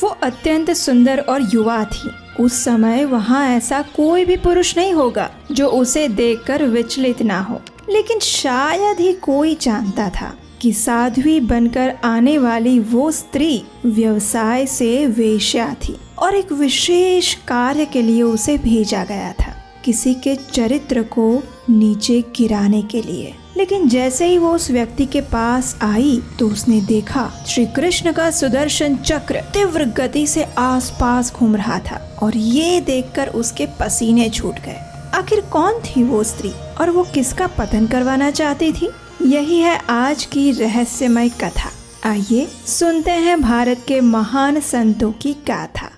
वो अत्यंत सुंदर और युवा थी। उस समय वहाँ ऐसा कोई भी पुरुष नहीं होगा जो उसे देखकर विचलित ना हो। लेकिन शायद ही कोई जानता था कि साध्वी बनकर आने वाली वो स्त्री व्यवसाय से वेश्या थी और एक विशेष कार्य के लिए उसे भेजा गया था, किसी के चरित्र को नीचे गिराने के लिए। लेकिन जैसे ही वो उस व्यक्ति के पास आई तो उसने देखा श्री कृष्ण का सुदर्शन चक्र तीव्र गति से आसपास घूम रहा था और ये देखकर उसके पसीने छूट गए। आखिर कौन थी वो स्त्री और वो किसका पतन करवाना चाहती थी? यही है आज की रहस्यमय कथा। आइए सुनते हैं भारत के महान संतों की गाथा।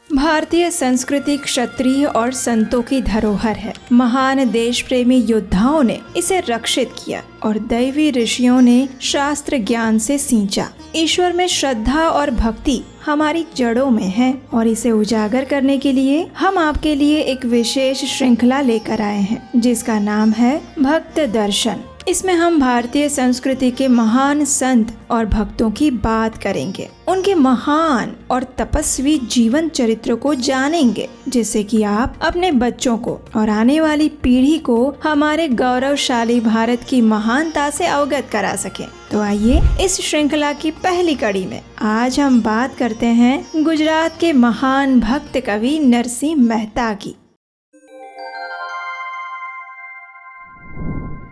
भारतीय संस्कृति क्षत्रिय और संतों की धरोहर है। महान देश प्रेमी योद्धाओं ने इसे रक्षित किया और दैवी ऋषियों ने शास्त्र ज्ञान से सींचा। ईश्वर में श्रद्धा और भक्ति हमारी जड़ों में है और इसे उजागर करने के लिए हम आपके लिए एक विशेष श्रृंखला लेकर आए हैं जिसका नाम है भक्त दर्शन। इसमें हम भारतीय संस्कृति के महान संत और भक्तों की बात करेंगे, उनके महान और तपस्वी जीवन चरित्र को जानेंगे, जिससे कि आप अपने बच्चों को और आने वाली पीढ़ी को हमारे गौरवशाली भारत की महानता से अवगत करा सकें। तो आइए इस श्रृंखला की पहली कड़ी में आज हम बात करते हैं गुजरात के महान भक्त कवि नरसिंह मेहता की।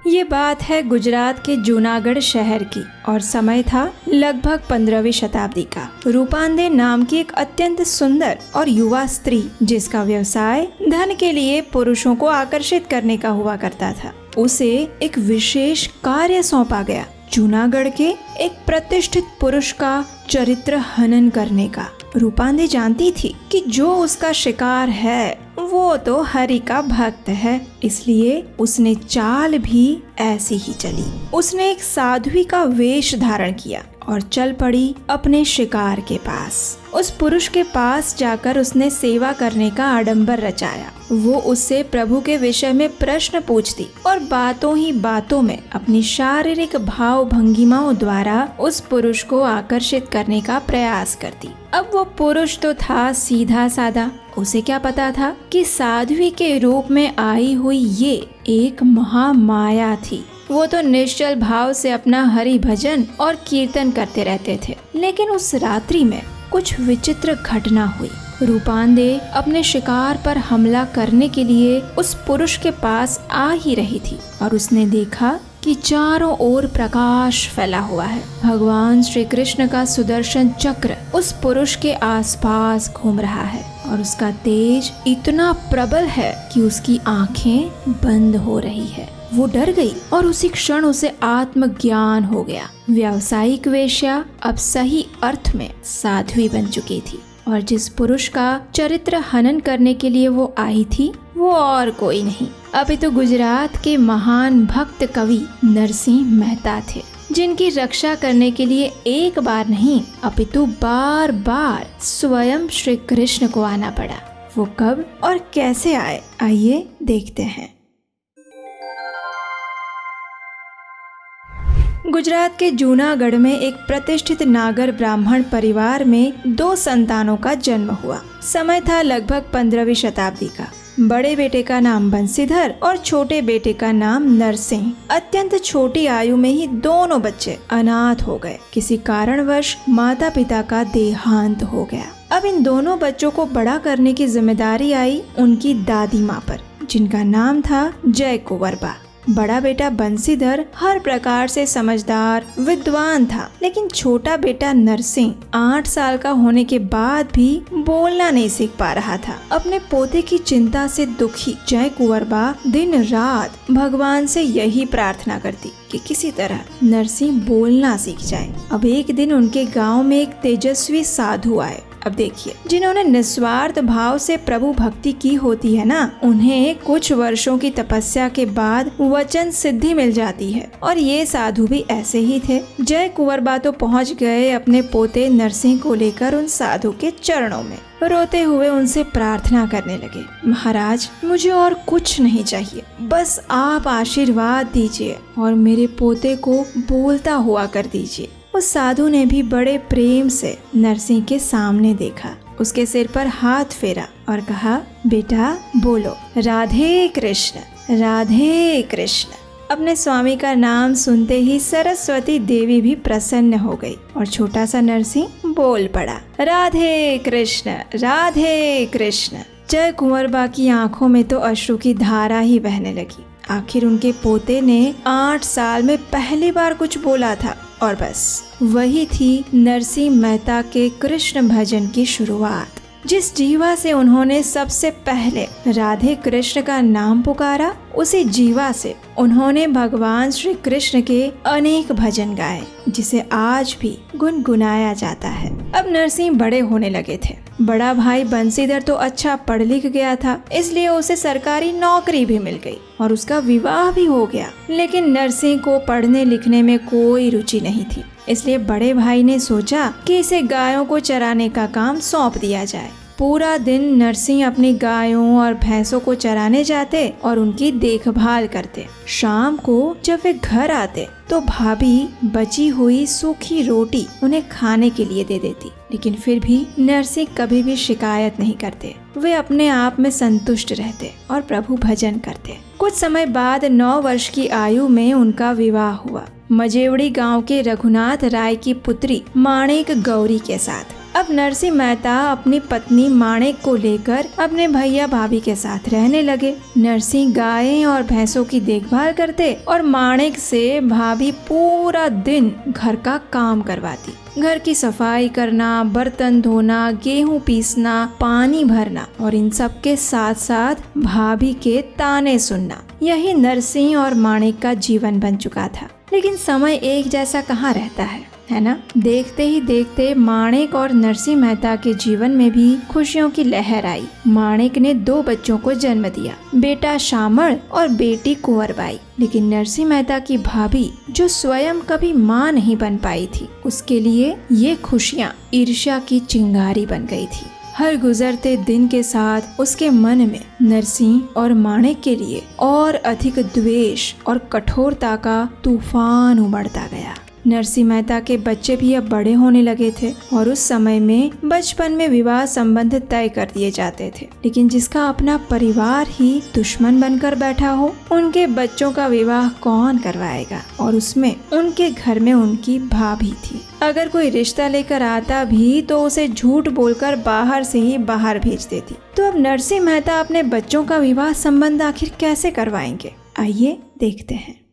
ये बात है गुजरात के जूनागढ़ शहर की और समय था लगभग 15वीं शताब्दी का। रूपांदे नाम की एक अत्यंत सुंदर और युवा स्त्री जिसका व्यवसाय धन के लिए पुरुषों को आकर्षित करने का हुआ करता था, उसे एक विशेष कार्य सौंपा गया, जूनागढ़ के एक प्रतिष्ठित पुरुष का चरित्र हनन करने का। रूपांदे जानती थी कि जो उसका शिकार है वो तो हरि का भक्त है, इसलिए उसने चाल भी ऐसी ही चली। उसने एक साध्वी का वेश धारण किया और चल पड़ी अपने शिकार के पास। उस पुरुष के पास जाकर उसने सेवा करने का आडंबर रचाया। वो उससे प्रभु के विषय में प्रश्न पूछती और बातों ही बातों में अपनी शारीरिक भाव भंगिमाओं द्वारा उस पुरुष को आकर्षित करने का प्रयास करती। अब वो पुरुष तो था सीधा साधा, उसे क्या पता था कि साध्वी के रूप में आई हुई ये एक महामाया थी। वो तो निश्चल भाव से अपना हरि भजन और कीर्तन करते रहते थे। लेकिन उस रात्रि में कुछ विचित्र घटना हुई। रूपांदे अपने शिकार पर हमला करने के लिए उस पुरुष के पास आ ही रही थी और उसने देखा कि चारों ओर प्रकाश फैला हुआ है। भगवान श्री कृष्ण का सुदर्शन चक्र उस पुरुष के आसपास घूम रहा है और उसका तेज इतना प्रबल है कि उसकी आंखें बंद हो रही है। वो डर गई और उसी क्षण उसे आत्मज्ञान हो गया। व्यावसायिक वेश्या अब सही अर्थ में साध्वी बन चुकी थी और जिस पुरुष का चरित्र हनन करने के लिए वो आई थी वो और कोई नहीं अपितु गुजरात के महान भक्त कवि नरसिंह मेहता थे, जिनकी रक्षा करने के लिए एक बार नहीं अपितु बार बार स्वयं श्री कृष्ण को आना पड़ा। वो कब और कैसे आए, आइए देखते हैं। गुजरात के जूनागढ़ में एक प्रतिष्ठित नागर ब्राह्मण परिवार में 2 संतानों का जन्म हुआ। समय था लगभग 15वीं शताब्दी का। बड़े बेटे का नाम बंसीधर और छोटे बेटे का नाम नरसिंह। अत्यंत छोटी आयु में ही दोनों बच्चे अनाथ हो गए। किसी कारणवश माता पिता का देहांत हो गया। अब इन दोनों बच्चों को बड़ा करने की जिम्मेदारी आई उनकी दादी माँ पर, जिनका नाम था जय कुंवरबा। बड़ा बेटा बंसीधर हर प्रकार से समझदार विद्वान था, लेकिन छोटा बेटा नरसिंह 8 साल का होने के बाद भी बोलना नहीं सीख पा रहा था। अपने पोते की चिंता से दुखी जय कुंवरबा दिन रात भगवान से यही प्रार्थना करती कि किसी तरह नरसिंह बोलना सीख जाए। अब एक दिन उनके गांव में एक तेजस्वी साधु आए। अब देखिए, जिन्होंने निस्वार्थ भाव से प्रभु भक्ति की होती है ना, उन्हें कुछ वर्षों की तपस्या के बाद वचन सिद्धि मिल जाती है। और ये साधु भी ऐसे ही थे। जय कुंवरबा तो पहुँच गए अपने पोते नरसिंह को लेकर उन साधु के चरणों में। रोते हुए उनसे प्रार्थना करने लगे, महाराज मुझे और कुछ नहीं चाहिए, बस आप आशीर्वाद दीजिए और मेरे पोते को बोलता हुआ कर दीजिए। उस साधु ने भी बड़े प्रेम से नरसिंह के सामने देखा, उसके सिर पर हाथ फेरा और कहा, बेटा बोलो राधे कृष्ण राधे कृष्ण। अपने स्वामी का नाम सुनते ही सरस्वती देवी भी प्रसन्न हो गई और छोटा सा नरसिंह बोल पड़ा, राधे कृष्ण राधे कृष्ण। जय कुंवरबा की आंखों में तो अश्रु की धारा ही बहने लगी। आखिर उनके पोते ने 8 साल में पहली बार कुछ बोला था और बस वही थी नरसिंह मेहता के कृष्ण भजन की शुरुआत। जिस जीवा से उन्होंने सबसे पहले राधे कृष्ण का नाम पुकारा, उसी जीवा से उन्होंने भगवान श्री कृष्ण के अनेक भजन गाए, जिसे आज भी गुनगुनाया जाता है। अब नरसिंह बड़े होने लगे थे। बड़ा भाई बंसीधर तो अच्छा पढ़ लिख गया था, इसलिए उसे सरकारी नौकरी भी मिल गई और उसका विवाह भी हो गया। लेकिन नरसिंह को पढ़ने लिखने में कोई रुचि नहीं थी, इसलिए बड़े भाई ने सोचा कि इसे गायों को चराने का काम सौंप दिया जाए। पूरा दिन नरसिंह अपनी गायों और भैंसों को चराने जाते और उनकी देखभाल करते। शाम को जब वे घर आते तो भाभी बची हुई सूखी रोटी उन्हें खाने के लिए दे देती, लेकिन फिर भी नरसिंह कभी भी शिकायत नहीं करते। वे अपने आप में संतुष्ट रहते और प्रभु भजन करते। कुछ समय बाद 9 वर्ष की आयु में उनका विवाह हुआ, मजेवड़ी गांव के रघुनाथ राय की पुत्री माणिक गौरी के साथ। अब नरसिंह मेहता अपनी पत्नी माणिक को लेकर अपने भैया भाभी के साथ रहने लगे। नरसिंह गायें और भैंसों की देखभाल करते और माणिक से भाभी पूरा दिन घर का काम करवाती। घर की सफाई करना, बर्तन धोना, गेहूं पीसना, पानी भरना और इन सब के साथ साथ भाभी के ताने सुनना, यही नरसिंह और माणिक का जीवन बन चुका था। लेकिन समय एक जैसा कहाँ रहता है ना। देखते ही देखते माणिक और नरसिंह मेहता के जीवन में भी खुशियों की लहर आई। माणिक ने 2 बच्चों को जन्म दिया, बेटा शामल और बेटी कुंवरबाई। लेकिन नरसिंह मेहता की भाभी, जो स्वयं कभी माँ नहीं बन पाई थी, उसके लिए ये खुशियाँ ईर्ष्या की चिंगारी बन गई थी। हर गुजरते दिन के साथ उसके मन में नरसिंह और माणिक के लिए और अधिक द्वेष और कठोरता का तूफान उमड़ता गया। नरसिंह मेहता के बच्चे भी अब बड़े होने लगे थे और उस समय में बचपन में विवाह संबंध तय कर दिए जाते थे। लेकिन जिसका अपना परिवार ही दुश्मन बनकर बैठा हो, उनके बच्चों का विवाह कौन करवाएगा। और उसमें उनके घर में उनकी भाभी थी। अगर कोई रिश्ता लेकर आता भी तो उसे झूठ बोलकर बाहर से ही बाहर भेज देती। तो अब नरसिंह मेहता अपने बच्चों का विवाह संबंध आखिर कैसे करवाएंगे, आइए देखते हैं।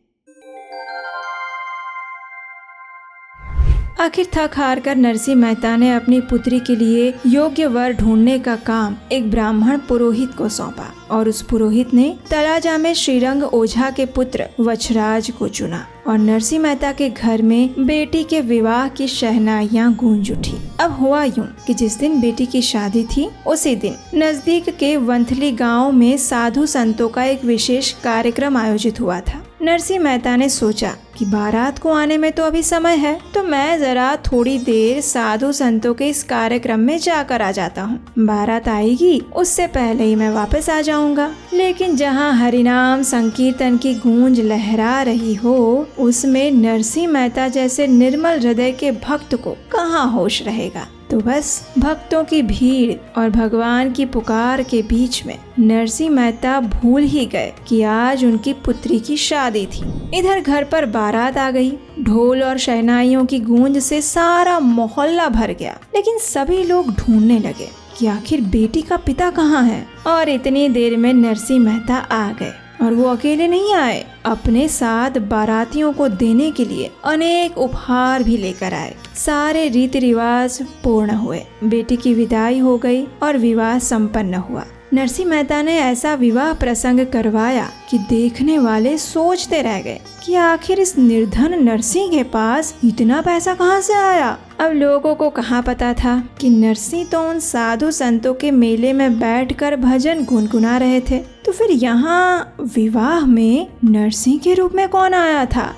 आखिर थक हार कर नरसिंह मेहता ने अपनी पुत्री के लिए योग्य वर ढूंढने का काम एक ब्राह्मण पुरोहित को सौंपा और उस पुरोहित ने तलाजा में श्रीरंग ओझा के पुत्र वछराज को चुना और नरसिंह मेहता के घर में बेटी के विवाह की शहनाइयां गूंज उठी। अब हुआ यूं कि जिस दिन बेटी की शादी थी, उसी दिन नजदीक के वंथली गांव में साधु संतों का एक विशेष कार्यक्रम आयोजित हुआ था। नरसिंह मेहता ने सोचा कि बारात को आने में तो अभी समय है, तो मैं जरा थोड़ी देर साधु संतों के इस कार्यक्रम में जाकर आ जाता हूँ। बारात आएगी उससे पहले ही मैं वापस आ जाऊंगा। लेकिन जहाँ हरिनाम संकीर्तन की गूंज लहरा रही हो, उसमें नरसिंह मेहता जैसे निर्मल हृदय के भक्त को कहाँ होश रहेगा। तो बस भक्तों की भीड़ और भगवान की पुकार के बीच में नरसिंह मेहता भूल ही गए कि आज उनकी पुत्री की शादी थी। इधर घर पर बारात आ गई। ढोल और शहनाइयों की गूंज से सारा मोहल्ला भर गया। लेकिन सभी लोग ढूंढने लगे कि आखिर बेटी का पिता कहाँ है। और इतनी देर में नरसिंह मेहता आ गए और वो अकेले नहीं आए, अपने साथ बारातियों को देने के लिए अनेक उपहार भी लेकर आए। सारे रीति रिवाज पूर्ण हुए, बेटी की विदाई हो गई और विवाह संपन्न हुआ। नरसिंह मेहता ने ऐसा विवाह प्रसंग करवाया कि देखने वाले सोचते रह गए कि आखिर इस निर्धन नरसिंह के पास इतना पैसा कहाँ से आया। अब लोगों को कहाँ पता था कि नरसिंह तो उन साधु संतों के मेले में बैठकर भजन गुनगुना रहे थे। तो फिर यहाँ विवाह में नरसिंह के रूप में कौन आया था?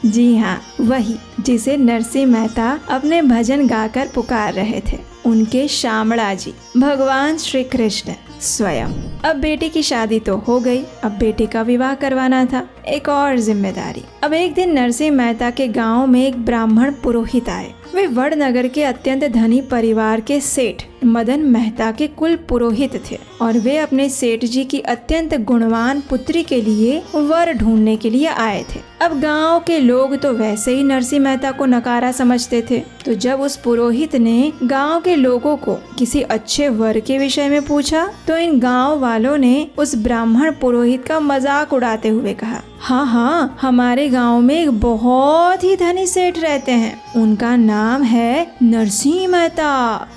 जी हाँ, वही जिसे नरसिंह मेहता अपने भजन गाकर पुकार रहे थे, उनके शामड़ा जी भगवान श्री कृष्ण स्वयं। अब बेटी की शादी तो हो गई, अब बेटे का विवाह करवाना था, एक और जिम्मेदारी। अब एक दिन नरसिंह मेहता के गांव में एक ब्राह्मण पुरोहित आए। वे वडनगर के अत्यंत धनी परिवार के सेठ मदन मेहता के कुल पुरोहित थे और वे अपने सेठ जी की अत्यंत गुणवान पुत्री के लिए वर ढूंढने के लिए आए थे। अब गांव के लोग तो वैसे ही नरसिंह मेहता को नकारा समझते थे, तो जब उस पुरोहित ने गांव के लोगों को किसी अच्छे वर के विषय में पूछा तो इन गांव वालों ने उस ब्राह्मण पुरोहित का मजाक उड़ाते हुए कहा, हाँ, हमारे गांव में एक बहुत ही धनी सेठ रहते हैं, उनका नाम है नरसिंह मेहता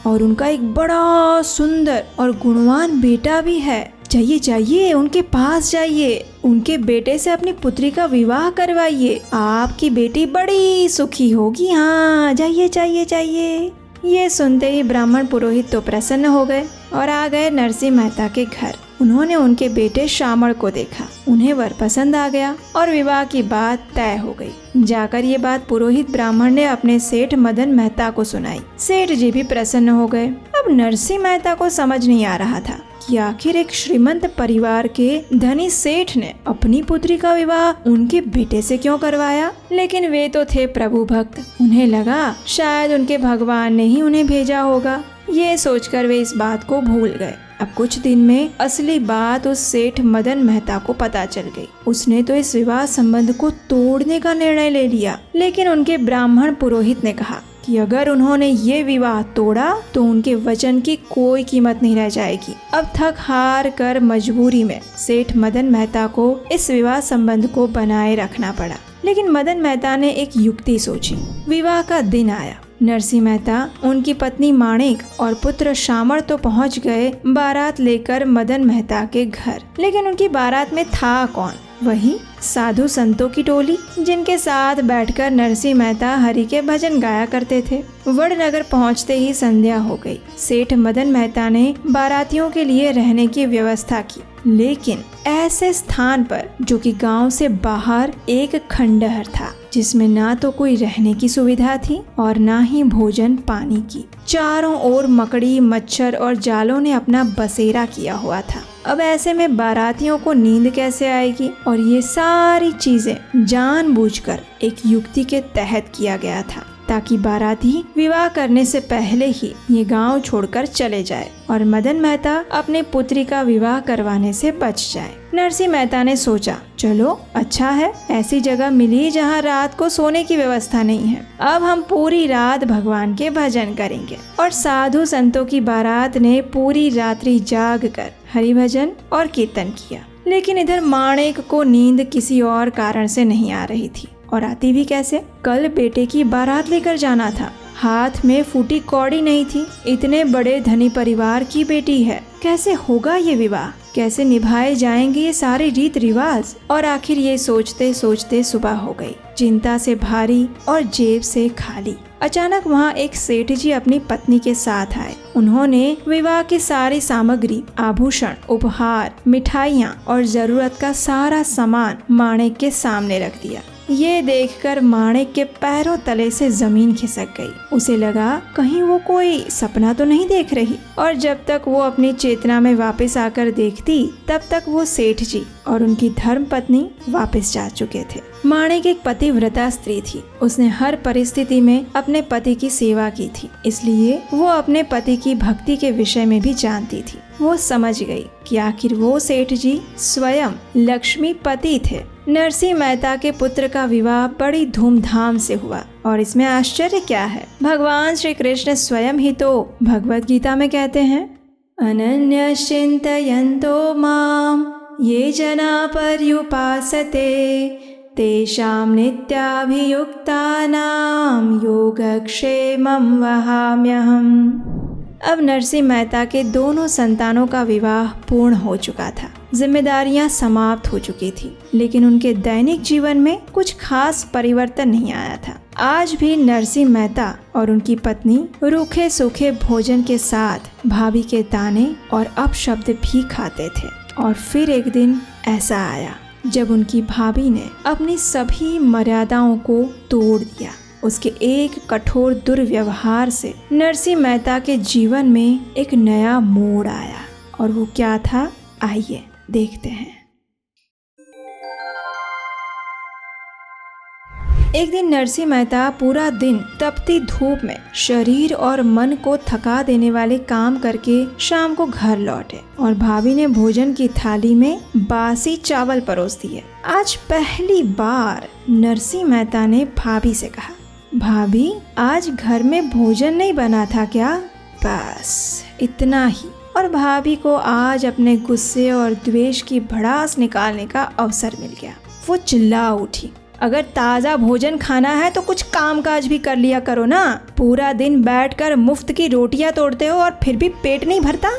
और उनका एक बड़ा सुंदर और गुणवान बेटा भी है। जाइए उनके पास जाइए, उनके बेटे से अपनी पुत्री का विवाह करवाइए, आपकी बेटी बड़ी सुखी होगी। हाँ, जाइए। ये सुनते ही ब्राह्मण पुरोहित तो प्रसन्न हो गए और आ गए नरसिंह मेहता के घर। उन्होंने उनके बेटे शामड़ को देखा, उन्हें वर पसंद आ गया और विवाह की बात तय हो गई। जाकर ये बात पुरोहित ब्राह्मण ने अपने सेठ मदन मेहता को सुनाई। सेठ जी भी प्रसन्न हो गए। अब नरसिंह मेहता को समझ नहीं आ रहा था कि आखिर एक श्रीमंत परिवार के धनी सेठ ने अपनी पुत्री का विवाह उनके बेटे से क्यों करवाया। लेकिन वे तो थे प्रभु भक्त, उन्हें लगा शायद उनके भगवान ने ही उन्हें भेजा होगा। ये सोचकर वे इस बात को भूल गए। अब कुछ दिन में असली बात उस सेठ मदन मेहता को पता चल गई। उसने तो इस विवाह संबंध को तोड़ने का निर्णय ले लिया, लेकिन उनके ब्राह्मण पुरोहित ने कहा कि अगर उन्होंने ये विवाह तोड़ा तो उनके वचन की कोई कीमत नहीं रह जाएगी। अब थक हार कर मजबूरी में सेठ मदन मेहता को इस विवाह संबंध को बनाए रखना पड़ा। लेकिन मदन मेहता ने एक युक्ति सोची। विवाह का दिन आया। नरसिंह मेहता, उनकी पत्नी माणिक और पुत्र शामड़ तो पहुंच गए बारात लेकर मदन मेहता के घर। लेकिन उनकी बारात में था कौन? वही साधु संतों की टोली जिनके साथ बैठकर नरसिंह मेहता हरि के भजन गाया करते थे। वडनगर पहुंचते ही संध्या हो गई। सेठ मदन मेहता ने बारातियों के लिए रहने की व्यवस्था की, लेकिन ऐसे स्थान पर जो कि गांव से बाहर एक खंडहर था, जिसमें ना तो कोई रहने की सुविधा थी और ना ही भोजन पानी की। चारों ओर मकड़ी, मच्छर और जालों ने अपना बसेरा किया हुआ था। अब ऐसे में बारातियों को नींद कैसे आएगी? और ये सारी चीजें जानबूझकर एक युक्ति के तहत किया गया था ताकि बाराती विवाह करने से पहले ही ये गांव छोड़कर चले जाए और मदन मेहता अपनी पुत्री का विवाह करवाने से बच जाए। नरसिंह मेहता ने सोचा, चलो अच्छा है, ऐसी जगह मिली जहाँ रात को सोने की व्यवस्था नहीं है। अब हम पूरी रात भगवान के भजन करेंगे। और साधु संतों की बारात ने पूरी रात्रि जाग कर हरि भजन और कीर्तन किया। लेकिन इधर माणिक को नींद किसी और कारण से नहीं आ रही थी, और आती भी कैसे? कल बेटे की बारात लेकर जाना था, हाथ में फूटी कौड़ी नहीं थी। इतने बड़े धनी परिवार की बेटी है, कैसे होगा ये विवाह? कैसे निभाए जाएंगे ये सारे रीत रिवाज? और आखिर ये सोचते सोचते सुबह हो गई, चिंता से भारी और जेब से खाली। अचानक वहाँ एक सेठ जी अपनी पत्नी के साथ आए। उन्होंने विवाह की सारी सामग्री, आभूषण, उपहार, मिठाइयाँ और जरूरत का सारा सामान माणिक के सामने रख दिया। ये देखकर माणिक के पैरों तले से जमीन खिसक गई। उसे लगा कहीं वो कोई सपना तो नहीं देख रही। और जब तक वो अपनी चेतना में वापस आकर देखती, तब तक वो सेठ जी और उनकी धर्म पत्नी वापस जा चुके थे। माणिक एक पतिव्रता स्त्री थी। उसने हर परिस्थिति में अपने पति की सेवा की थी, इसलिए वो अपने पति की भक्ति के विषय में भी जानती थी। वो समझ गई कि आखिर वो सेठ जी स्वयं लक्ष्मीपति थे। नरसिंह मेहता के पुत्र का विवाह बड़ी धूमधाम से हुआ, और इसमें आश्चर्य क्या है? भगवान श्री कृष्ण स्वयं ही तो भगवत गीता में कहते हैं, अनन्य चिंतयन्तो माम ये जना पर्युपासते तेषां नित्याभियुक्तानां योगक्षेमं वहाम्यहम्। अब नरसिंह मेहता के दोनों संतानों का विवाह पूर्ण हो चुका था, जिम्मेदारियां समाप्त हो चुकी थी, लेकिन उनके दैनिक जीवन में कुछ खास परिवर्तन नहीं आया था। आज भी नरसिंह मेहता और उनकी पत्नी रूखे सूखे भोजन के साथ भाभी के ताने और अपशब्द भी खाते थे। और फिर एक दिन ऐसा आया जब उनकी भाभी ने अपनी सभी मर्यादाओं को तोड़ दिया। उसके एक कठोर दुर्व्यवहार से नरसिंह मेहता के जीवन में एक नया मोड़ आया, और वो क्या था, आइए देखते हैं। एक दिन नरसिंह मेहता पूरा दिन तपती धूप में शरीर और मन को थका देने वाले काम करके शाम को घर लौटे, और भाभी ने भोजन की थाली में बासी चावल परोस दिए। आज पहली बार नरसिंह मेहता ने भाभी से कहा, भाभी आज घर में भोजन नहीं बना था क्या? बस इतना ही। और भाभी को आज अपने गुस्से और द्वेष की भड़ास निकालने का अवसर मिल गया। वो चिल्ला उठी, अगर ताज़ा भोजन खाना है तो कुछ काम काज भी कर लिया करो ना। पूरा दिन बैठकर मुफ्त की रोटियां तोड़ते हो और फिर भी पेट नहीं भरता।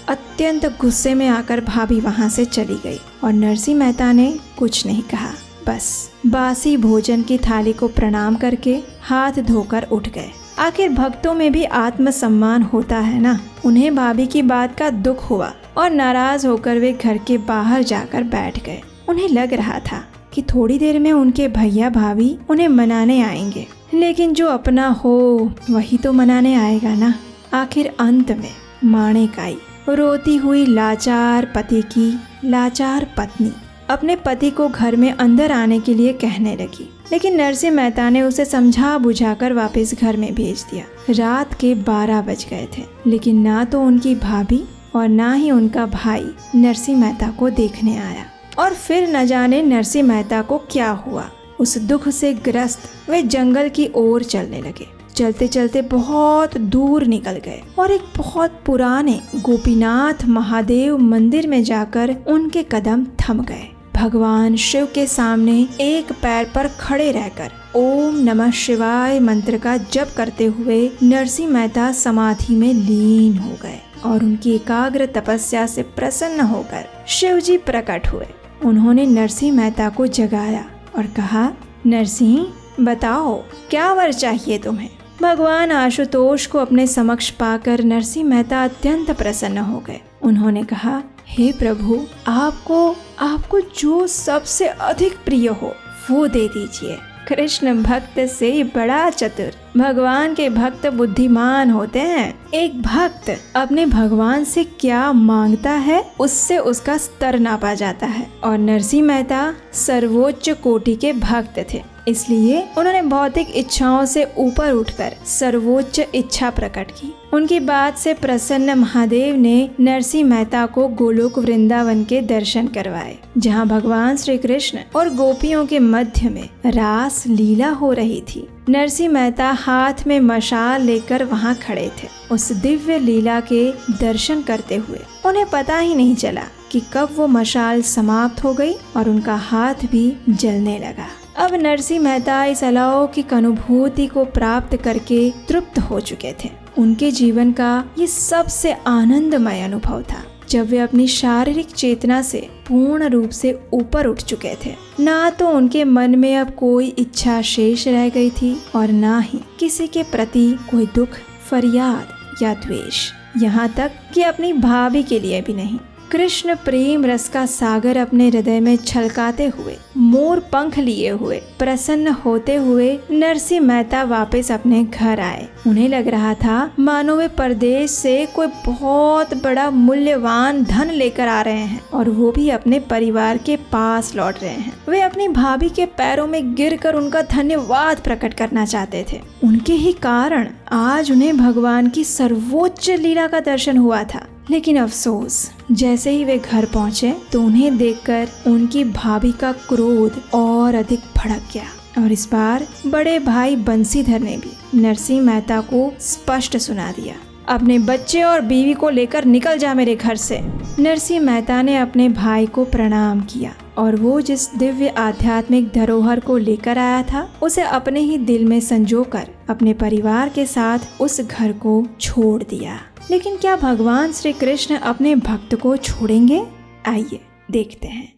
अत्यंत गुस्से में आकर भाभी वहां से चली गई, और नरसिंह मेहता ने कुछ नहीं कहा, बस बासी भोजन की थाली को प्रणाम करके हाथ धोकर उठ गए। आखिर भक्तों में भी आत्मसम्मान होता है ना। उन्हें भाभी की बात का दुख हुआ और नाराज होकर वे घर के बाहर जाकर बैठ गए। उन्हें लग रहा था कि थोड़ी देर में उनके भैया भाभी उन्हें मनाने आएंगे, लेकिन जो अपना हो वही तो मनाने आएगा ना। आखिर अंत में माणिक आई, रोती हुई लाचार पति की लाचार पत्नी अपने पति को घर में अंदर आने के लिए कहने लगी, लेकिन नरसिंह मेहता ने उसे समझा बुझाकर वापस घर में भेज दिया। रात के 12 बज गए थे, लेकिन ना तो उनकी भाभी और ना ही उनका भाई नरसिंह मेहता को देखने आया। और फिर न जाने नरसिंह मेहता को क्या हुआ। उस दुख से ग्रस्त वे जंगल की ओर चलने लगे। चलते चलते बहुत दूर निकल गए और एक बहुत पुराने गोपीनाथ महादेव मंदिर में जाकर उनके कदम थम गए। भगवान शिव के सामने एक पैर पर खड़े रहकर ओम नमः शिवाय मंत्र का जप करते हुए नरसिंह मेहता समाधि में लीन हो गए, और उनकी एकाग्र तपस्या से प्रसन्न होकर शिव जी प्रकट हुए। उन्होंने नरसिंह मेहता को जगाया और कहा, नरसिंह बताओ क्या वर चाहिए तुम्हें? भगवान आशुतोष को अपने समक्ष पाकर नरसिंह मेहता अत्यंत प्रसन्न हो गए। उन्होंने कहा, हे प्रभु, आपको जो सबसे अधिक प्रिय हो वो दे दीजिए। कृष्ण भक्त से बड़ा चतुर भगवान के भक्त बुद्धिमान होते हैं। एक भक्त अपने भगवान से क्या मांगता है उससे उसका स्तर नापा जाता है, और नरसिंह मेहता सर्वोच्च कोटि के भक्त थे, इसलिए उन्होंने भौतिक इच्छाओं से ऊपर उठकर सर्वोच्च इच्छा प्रकट की। उनकी बात से प्रसन्न महादेव ने नरसिंह मेहता को गोलोक वृंदावन के दर्शन करवाए, जहाँ भगवान श्री कृष्ण और गोपियों के मध्य में रास लीला हो रही थी। नरसिंह मेहता हाथ में मशाल लेकर वहाँ खड़े थे। उस दिव्य लीला के दर्शन करते हुए उन्हें पता ही नहीं चला कि कब वो मशाल समाप्त हो गई और उनका हाथ भी जलने लगा। अब नरसिंह मेहता इस अलौकिक अनुभूति को प्राप्त करके तृप्त हो चुके थे। उनके जीवन का ये सबसे आनंदमय अनुभव था जब वे अपनी शारीरिक चेतना से पूर्ण रूप से ऊपर उठ चुके थे। ना तो उनके मन में अब कोई इच्छा शेष रह गई थी और ना ही किसी के प्रति कोई दुख, फरियाद या द्वेष, यहाँ तक कि अपनी भाभी के लिए भी नहीं। कृष्ण प्रेम रस का सागर अपने हृदय में छलकाते हुए, मोर पंख लिए हुए, प्रसन्न होते हुए नरसिंह मेहता वापस अपने घर आए। उन्हें लग रहा था मानो वे परदेश से कोई बहुत बड़ा मूल्यवान धन लेकर आ रहे हैं, और वो भी अपने परिवार के पास लौट रहे हैं। वे अपनी भाभी के पैरों में गिरकर उनका धन्यवाद प्रकट करना चाहते थे। उनके ही कारण आज उन्हें भगवान की सर्वोच्च लीला का दर्शन हुआ था। लेकिन अफसोस, जैसे ही वे घर पहुंचे तो उन्हें देखकर उनकी भाभी का क्रोध और अधिक भड़क गया, और इस बार बड़े भाई बंसीधर ने भी नरसिंह मेहता को स्पष्ट सुना दिया, अपने बच्चे और बीवी को लेकर निकल जा मेरे घर से। नरसिंह मेहता ने अपने भाई को प्रणाम किया और वो जिस दिव्य आध्यात्मिक धरोहर को लेकर आया था उसे अपने ही दिल में संजोकर अपने परिवार के साथ उस घर को छोड़ दिया। लेकिन क्या भगवान श्री कृष्ण अपने भक्त को छोड़ेंगे? आइए देखते हैं।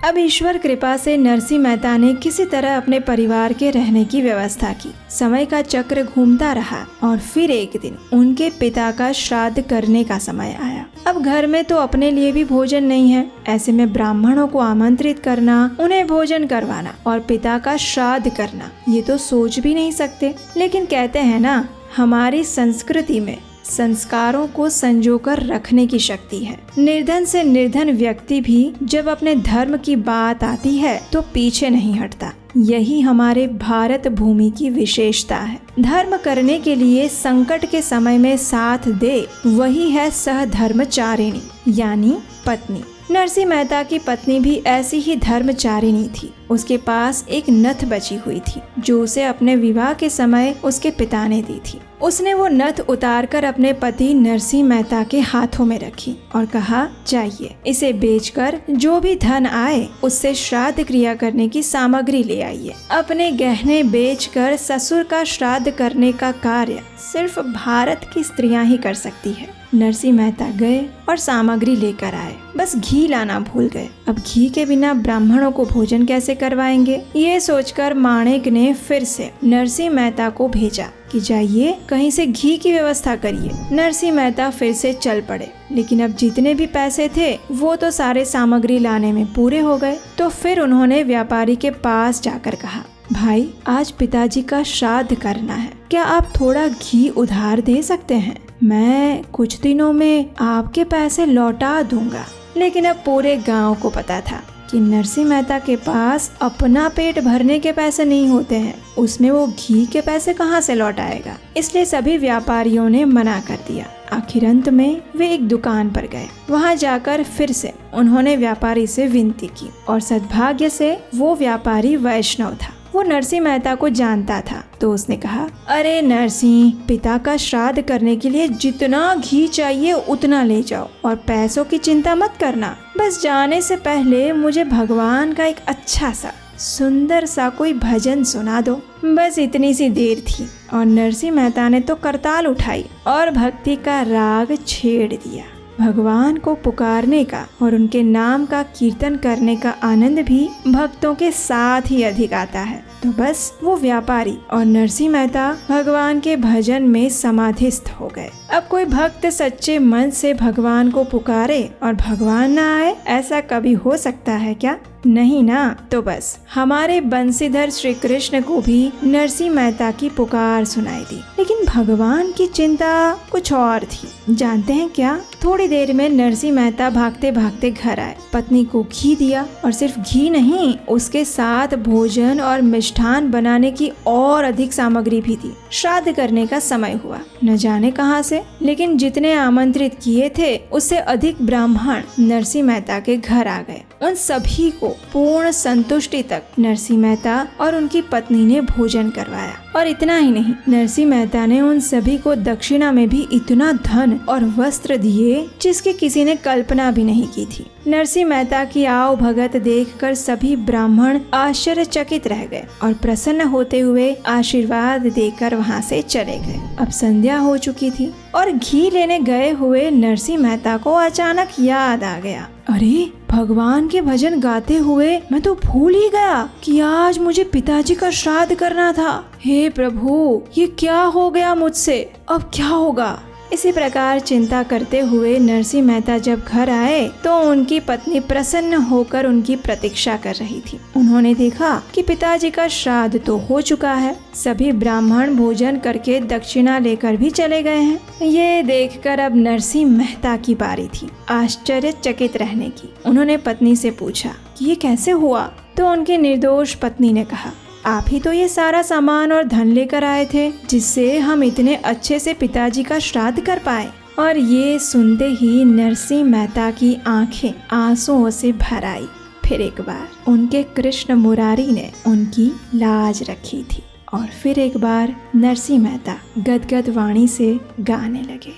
अब ईश्वर कृपा से नरसिंह मेहता ने किसी तरह अपने परिवार के रहने की व्यवस्था की। समय का चक्र घूमता रहा और फिर एक दिन उनके पिता का श्राद्ध करने का समय आया। अब घर में तो अपने लिए भी भोजन नहीं है, ऐसे में ब्राह्मणों को आमंत्रित करना, उन्हें भोजन करवाना और पिता का श्राद्ध करना, ये तो सोच भी नहीं सकते। लेकिन कहते हैं ना, हमारी संस्कृति में संस्कारों को संजोकर रखने की शक्ति है। निर्धन से निर्धन व्यक्ति भी जब अपने धर्म की बात आती है तो पीछे नहीं हटता। यही हमारे भारत भूमि की विशेषता है। धर्म करने के लिए संकट के समय में साथ दे, वही है सहधर्मचारिणी यानी पत्नी। नरसिंह मेहता की पत्नी भी ऐसी ही धर्मचारिणी थी। उसके पास एक नथ बची हुई थी जो उसे अपने विवाह के समय उसके पिता ने दी थी। उसने वो नथ उतारकर अपने पति नरसिंह मेहता के हाथों में रखी और कहा, जाइए इसे बेचकर जो भी धन आए उससे श्राद्ध क्रिया करने की सामग्री ले आइए। अपने गहने बेचकर ससुर का श्राद्ध करने का कार्य सिर्फ भारत की स्त्रियां ही कर सकती है। नरसिंह मेहता गए और सामग्री लेकर आए, बस घी लाना भूल गए। अब घी के बिना ब्राह्मणों को भोजन कैसे करवाएंगे? ये सोचकर माणिक ने फिर से नरसिंह मेहता को भेजा कि जाइए कहीं से घी की व्यवस्था करिए। नरसिंह मेहता फिर से चल पड़े, लेकिन अब जितने भी पैसे थे वो तो सारे सामग्री लाने में पूरे हो गए। तो फिर उन्होंने व्यापारी के पास जाकर कहा, भाई आज पिताजी का श्राद्ध करना है, क्या आप थोड़ा घी उधार दे सकते हैं? मैं कुछ दिनों में आपके पैसे लौटा दूंगा। लेकिन अब पूरे गांव को पता था कि नरसिंह मेहता के पास अपना पेट भरने के पैसे नहीं होते हैं, उसमें वो घी के पैसे कहाँ से लौटाएगा। इसलिए सभी व्यापारियों ने मना कर दिया। आखिर अंत में वे एक दुकान पर गए। वहां जाकर फिर से उन्होंने व्यापारी से विनती की और सद्भाग्य से वो व्यापारी वैष्णव था। वो नरसिंह मेहता को जानता था, तो उसने कहा, अरे नरसिंह, पिता का श्राद्ध करने के लिए जितना घी चाहिए उतना ले जाओ और पैसों की चिंता मत करना। बस जाने से पहले मुझे भगवान का एक अच्छा सा सुंदर सा कोई भजन सुना दो। बस इतनी सी देर थी और नरसिंह मेहता ने तो करताल उठाई और भक्ति का राग छेड़ दिया। भगवान को पुकारने का और उनके नाम का कीर्तन करने का आनंद भी भक्तों के साथ ही अधिक आता है। तो बस वो व्यापारी और नरसिंह मेहता भगवान के भजन में समाधिस्थ हो गए। अब कोई भक्त सच्चे मन से भगवान को पुकारे और भगवान ना आए, ऐसा कभी हो सकता है क्या? नहीं ना। तो बस हमारे बंसीधर श्री कृष्ण को भी नरसिंह मेहता की पुकार सुनाई दी, लेकिन भगवान की चिंता कुछ और थी। जानते हैं क्या? थोड़ी देर में नरसिंह मेहता भागते भागते घर आए। पत्नी को घी दिया और सिर्फ घी नहीं, उसके साथ भोजन और मिष्ठान बनाने की और अधिक सामग्री भी दी। श्राद्ध करने का समय हुआ, न जाने कहां से, लेकिन जितने आमंत्रित किए थे उससे अधिक ब्राह्मण नरसिंह मेहता के घर आ गए। उन सभी को पूर्ण संतुष्टि तक नरसिंह मेहता और उनकी पत्नी ने भोजन करवाया। और इतना ही नहीं, नरसिंह मेहता ने उन सभी को दक्षिणा में भी इतना धन और वस्त्र दिए जिसकी किसी ने कल्पना भी नहीं की थी। नरसिंह मेहता की आव भगत देखकर सभी ब्राह्मण आश्चर्यचकित रह गए और प्रसन्न होते हुए आशीर्वाद देकर वहां से चले गए। अब संध्या हो चुकी थी और घी लेने गए हुए नरसिंह मेहता को अचानक याद आ गया, अरे भगवान के भजन गाते हुए मैं तो भूल ही गया कि आज मुझे पिताजी का श्राद्ध करना था। हे प्रभु, ये क्या हो गया मुझसे? अब क्या होगा? इसी प्रकार चिंता करते हुए नरसिंह मेहता जब घर आए तो उनकी पत्नी प्रसन्न होकर उनकी प्रतीक्षा कर रही थी। उन्होंने देखा कि पिताजी का श्राद्ध तो हो चुका है। सभी ब्राह्मण भोजन करके दक्षिणा लेकर भी चले गए हैं। ये देखकर अब नरसिंह मेहता की बारी थी आश्चर्यचकित रहने की। उन्होंने पत्नी से पूछा कि ये कैसे हुआ? तो उनकी निर्दोष पत्नी ने कहा, आप ही तो ये सारा सामान और धन लेकर आए थे जिससे हम इतने अच्छे से पिताजी का श्राद्ध कर पाए। और ये सुनते ही नरसिंह मेहता की आंखें आंसुओं से भर आई। फिर एक बार उनके कृष्ण मुरारी ने उनकी लाज रखी थी और फिर एक बार नरसिंह मेहता गदगद वाणी से गाने लगे।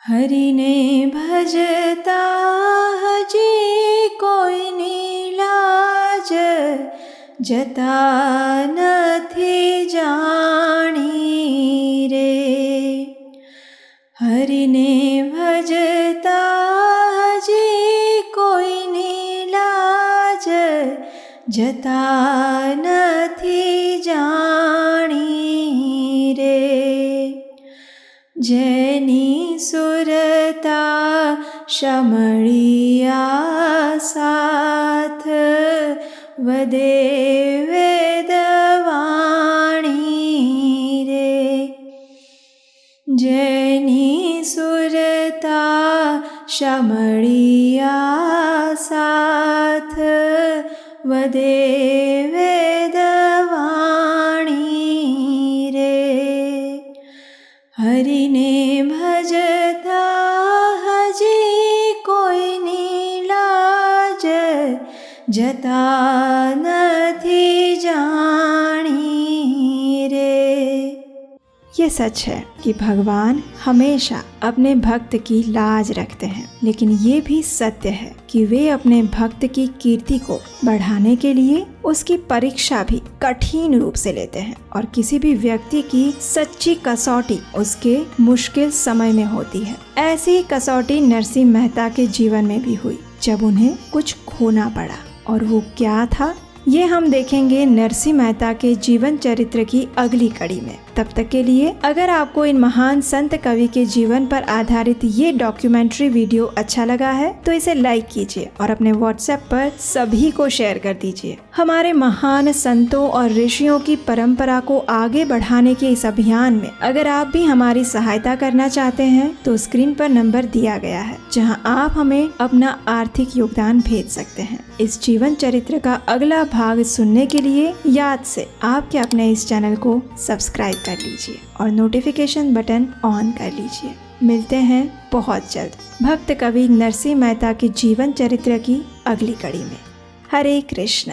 हरि ने भजता हजी कोई नीलाज, जता नथी जानी हरि ने भजता हजी कोई ने लाज, जता नथी जानी रे। जेनी सुरता शमड़िया साथ, वदे वेदवाणी रे। जेनी सुरता शमड़िया साथ, वदे वेदवाणी रे। हरि ने भजता हजी कोई नी लाज, जता नथी जानी रे। ये सच है कि भगवान हमेशा अपने भक्त की लाज रखते हैं, लेकिन ये भी सत्य है कि वे अपने भक्त की कीर्ति को बढ़ाने के लिए उसकी परीक्षा भी कठिन रूप से लेते हैं। और किसी भी व्यक्ति की सच्ची कसौटी उसके मुश्किल समय में होती है। ऐसी कसौटी नरसिंह मेहता के जीवन में भी हुई, जब उन्हें कुछ खोना पड़ा। और वो क्या था, ये हम देखेंगे नरसिंह मेहता के जीवन चरित्र की अगली कड़ी में। तब तक के लिए अगर आपको इन महान संत कवि के जीवन पर आधारित ये डॉक्यूमेंट्री वीडियो अच्छा लगा है तो इसे लाइक कीजिए और अपने व्हाट्सएप पर सभी को शेयर कर दीजिए। हमारे महान संतों और ऋषियों की परंपरा को आगे बढ़ाने के इस अभियान में अगर आप भी हमारी सहायता करना चाहते हैं तो स्क्रीन पर नंबर दिया गया है, जहां आप हमें अपना आर्थिक योगदान भेज सकते हैं। इस जीवन चरित्र का अगला भाग सुनने के लिए याद से आपके अपने इस चैनल को सब्सक्राइब कर लीजिए और नोटिफिकेशन बटन ऑन कर लीजिए। मिलते हैं बहुत जल्द भक्त कवि नरसिंह मेहता के जीवन चरित्र की अगली कड़ी में। हरे कृष्ण।